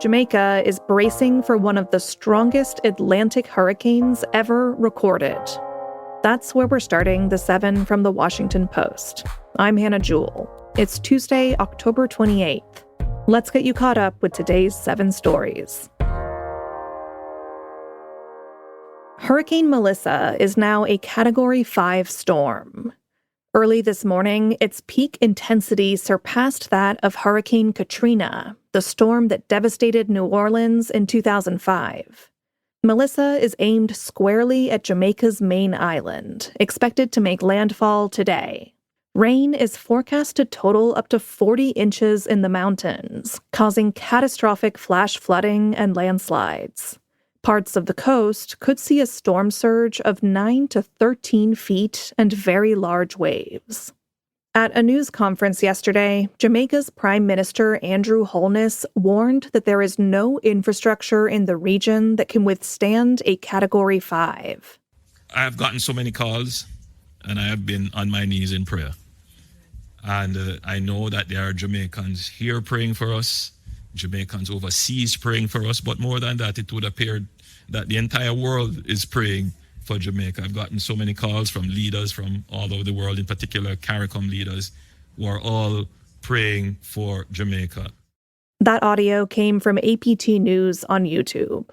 Jamaica is bracing for one of the strongest Atlantic hurricanes ever recorded. That's where we're starting the 7 from the Washington Post. I'm Hannah Jewell. It's Tuesday, October 28th. Let's get you caught up with today's 7 stories. Hurricane Melissa is now a Category 5 storm. Early this morning, its peak intensity surpassed that of Hurricane Katrina, the storm that devastated New Orleans in 2005. Melissa is aimed squarely at Jamaica's main island, expected to make landfall today. Rain is forecast to total up to 40 inches in the mountains, causing catastrophic flash flooding and landslides. Parts of the coast could see a storm surge of 9 to 13 feet and very large waves. At a news conference yesterday, Jamaica's Prime Minister Andrew Holness warned that there is no infrastructure in the region that can withstand a Category 5. I have gotten so many calls, and I have been on my knees in prayer. And I know that there are Jamaicans here praying for us, Jamaicans overseas praying for us, but more than that, it would appear that the entire world is praying for Jamaica. I've gotten so many calls from leaders from all over the world, in particular CARICOM leaders, who are all praying for Jamaica. That audio came from APT News on YouTube.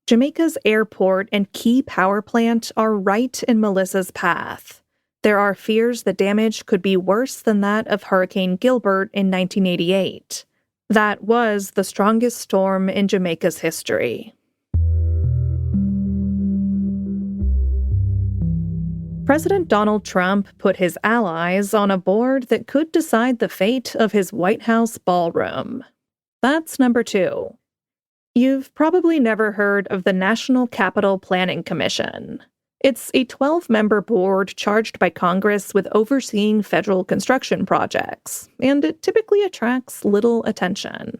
Jamaica's airport and key power plant are right in Melissa's path. There are fears the damage could be worse than that of Hurricane Gilbert in 1988. That was the strongest storm in Jamaica's history. President Donald Trump put his allies on a board that could decide the fate of his White House ballroom. That's number 2. You've probably never heard of the National Capital Planning Commission. It's a 12-member board charged by Congress with overseeing federal construction projects, and it typically attracts little attention.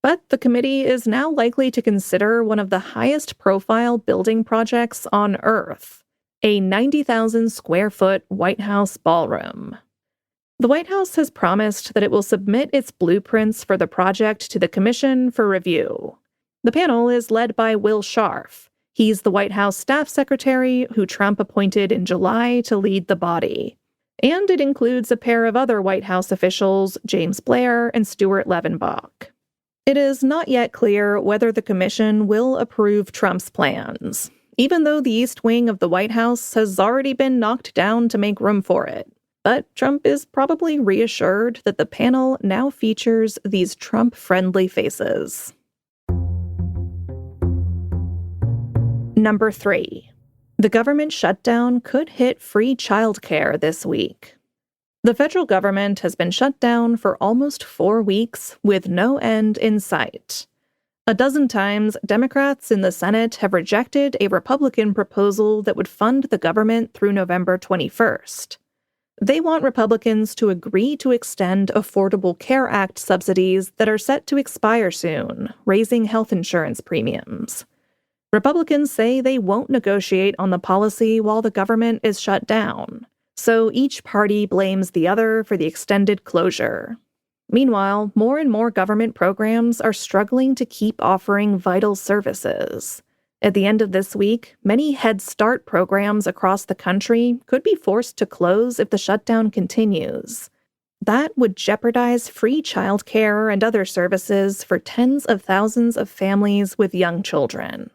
But the committee is now likely to consider one of the highest-profile building projects on Earth, a 90,000-square-foot White House ballroom. The White House has promised that it will submit its blueprints for the project to the commission for review. The panel is led by Will Scharf. He's the White House staff secretary who Trump appointed in July to lead the body. And it includes a pair of other White House officials, James Blair and Stuart Levenbach. It is not yet clear whether the commission will approve Trump's plans, even though the East Wing of the White House has already been knocked down to make room for it. But Trump is probably reassured that the panel now features these Trump-friendly faces. Number 3. The government shutdown could hit free childcare this week. The federal government has been shut down for almost 4 weeks with no end in sight. A dozen times, Democrats in the Senate have rejected a Republican proposal that would fund the government through November 21st. They want Republicans to agree to extend Affordable Care Act subsidies that are set to expire soon, raising health insurance premiums. Republicans say they won't negotiate on the policy while the government is shut down, so each party blames the other for the extended closure. Meanwhile, more and more government programs are struggling to keep offering vital services. At the end of this week, many Head Start programs across the country could be forced to close if the shutdown continues. That would jeopardize free childcare and other services for tens of thousands of families with young children.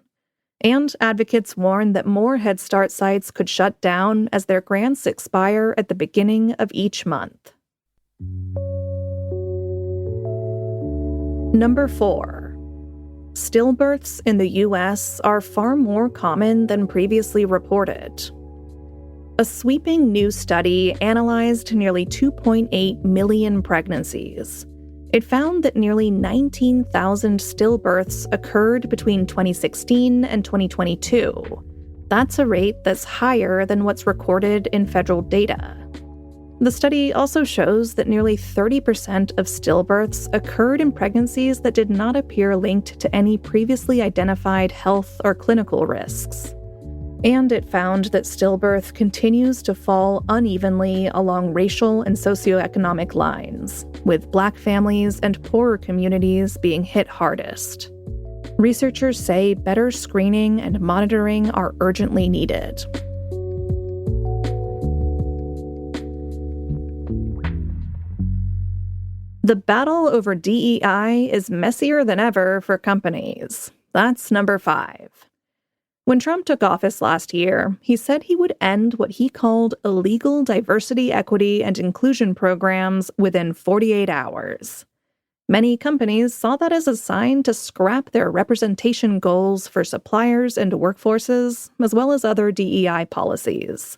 And advocates warn that more Head Start sites could shut down as their grants expire at the beginning of each month. Number 4. Stillbirths in the U.S. are far more common than previously reported. A sweeping new study analyzed nearly 2.8 million pregnancies. It found that nearly 19,000 stillbirths occurred between 2016 and 2022. That's a rate that's higher than what's recorded in federal data. The study also shows that nearly 30% of stillbirths occurred in pregnancies that did not appear linked to any previously identified health or clinical risks. And it found that stillbirth continues to fall unevenly along racial and socioeconomic lines, with Black families and poorer communities being hit hardest. Researchers say better screening and monitoring are urgently needed. The battle over DEI is messier than ever for companies. That's number 5. When Trump took office last year, he said he would end what he called illegal diversity, equity, and inclusion programs within 48 hours. Many companies saw that as a sign to scrap their representation goals for suppliers and workforces, as well as other DEI policies.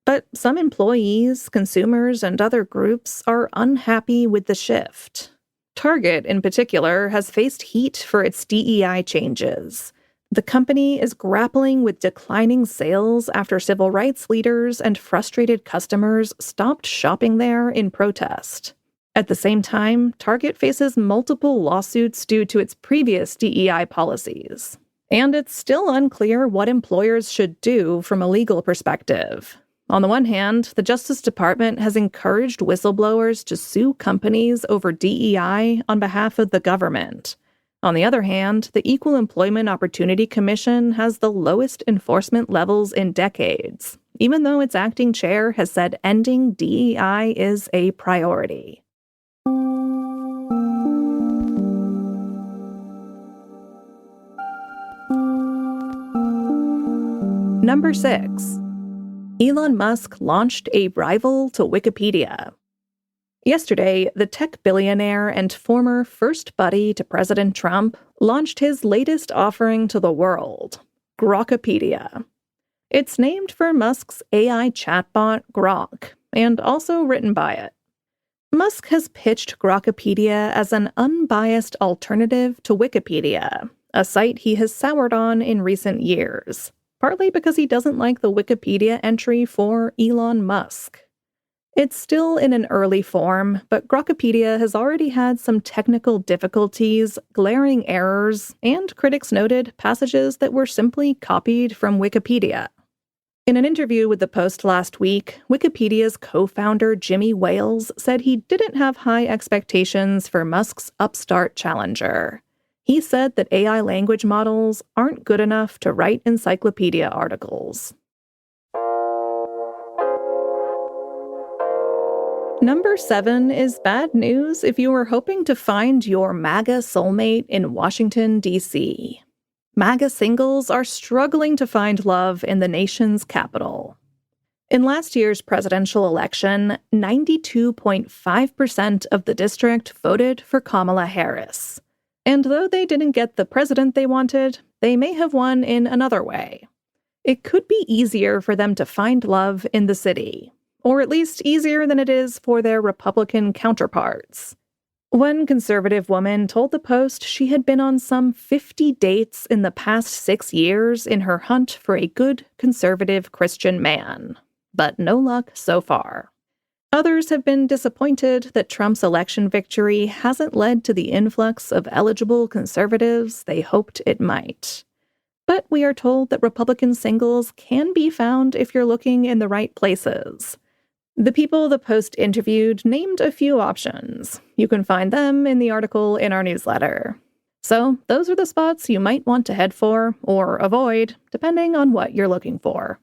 But some employees, consumers, and other groups are unhappy with the shift. Target, in particular, has faced heat for its DEI changes. The company is grappling with declining sales after civil rights leaders and frustrated customers stopped shopping there in protest. At the same time, Target faces multiple lawsuits due to its previous DEI policies. And it's still unclear what employers should do from a legal perspective. On the one hand, the Justice Department has encouraged whistleblowers to sue companies over DEI on behalf of the government. On the other hand, the Equal Employment Opportunity Commission has the lowest enforcement levels in decades, even though its acting chair has said ending DEI is a priority. Number 6. Elon Musk launched a rival to Wikipedia. Yesterday, the tech billionaire and former first buddy to President Trump launched his latest offering to the world, Grokipedia. It's named for Musk's AI chatbot, Grok, and also written by it. Musk has pitched Grokipedia as an unbiased alternative to Wikipedia, a site he has soured on in recent years, partly because he doesn't like the Wikipedia entry for Elon Musk. It's still in an early form, but Grokipedia has already had some technical difficulties, glaring errors, and critics noted passages that were simply copied from Wikipedia. In an interview with the Post last week, Wikipedia's co-founder Jimmy Wales said he didn't have high expectations for Musk's upstart challenger. He said that AI language models aren't good enough to write encyclopedia articles. Number 7 is bad news if you were hoping to find your MAGA soulmate in Washington, D.C. MAGA singles are struggling to find love in the nation's capital. In last year's presidential election, 92.5% of the district voted for Kamala Harris. And though they didn't get the president they wanted, they may have won in another way. It could be easier for them to find love in the city, or at least easier than it is for their Republican counterparts. One conservative woman told the Post she had been on some 50 dates in the past 6 years in her hunt for a good conservative Christian man, but no luck so far. Others have been disappointed that Trump's election victory hasn't led to the influx of eligible conservatives they hoped it might. But we are told that Republican singles can be found if you're looking in the right places. The people the Post interviewed named a few options. You can find them in the article in our newsletter. So those are the spots you might want to head for or avoid, depending on what you're looking for.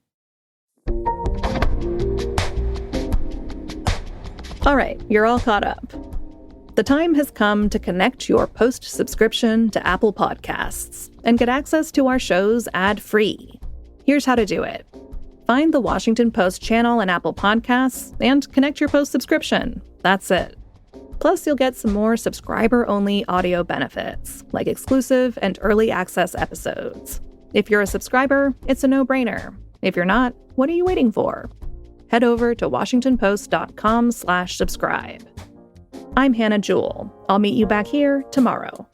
All right, you're all caught up. The time has come to connect your Post subscription to Apple Podcasts and get access to our shows ad-free. Here's how to do it. Find the Washington Post channel in Apple Podcasts and connect your Post subscription. That's it. Plus, you'll get some more subscriber-only audio benefits, like exclusive and early access episodes. If you're a subscriber, it's a no-brainer. If you're not, what are you waiting for? Head over to WashingtonPost.com/subscribe. I'm Hannah Jewell. I'll meet you back here tomorrow.